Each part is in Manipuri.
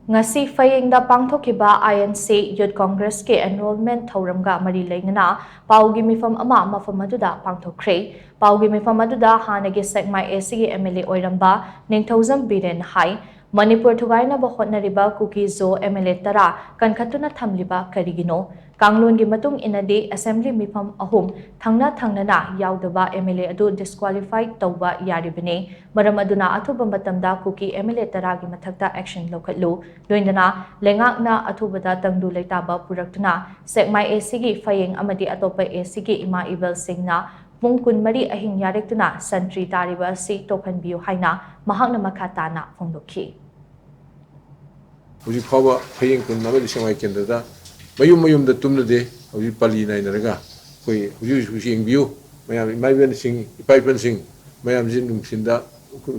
Ngasi Phayengda pangthokiba INC Youth Congress ke enrollment thauramga mari leingana paugi mifam ama mafam aduda pangthokre paugi mifam aduda hanagi Sekmai AC ge MLA oiramba Ningthauzam Biren hai Manipur thugaina ba hotnariba kuki zo MLA tara kankhatuna thamliba karigino Kanglun gi matung inadi assembly mifam ahum thangnana yaudaba MLA adu disqualified tawba yaribane maram aduna athuba matamda kuki MLA tara gi mathakta action lokhatlu Loindana, Leingak na Athubada tangdu leitaba puraktuna, Sekmai AC gi Phayeng Amadi Atoppa AC gi Ima Ibel Singna, Pung kunmari ahing Yarektuna Santri Tariba Asi Tokhanbiyu haina, mahakna makatana fongdokhi. Uji Pava Phayeng kun Amadi Sekmai Kendada, mayum da tumnade, uji Pali nainaraga, uji shing view, mayam Ima Ibel Sing, Ipaipan Sing, mayam Zindum Sinda,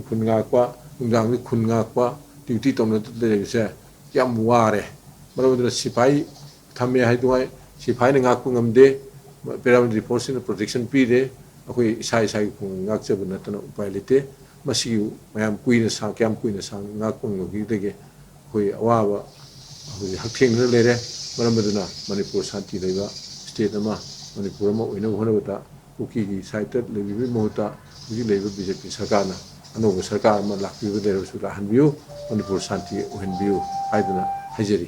Kungakwa, Undang Kungakwa, duty tomna se yam ware maramudra sipai thame haiduai sipai na ngak ngamde paramilitary force in protection pi de akoi sai pung ngak chebna tana upai lete masi mayam kuina sa kyam kuina sa ngak pung gi dege koi awa haktheng na lere maramudna Manipur Shanti Tariba state ama Manipur ma oina honabata kuki gi site lebi mohta gi lebe BJP sarkar na Anoba sarkar ma lakpi bade rasu Tokhanbiyu Manipur Shanti Tokhanbiyu haidana hajeri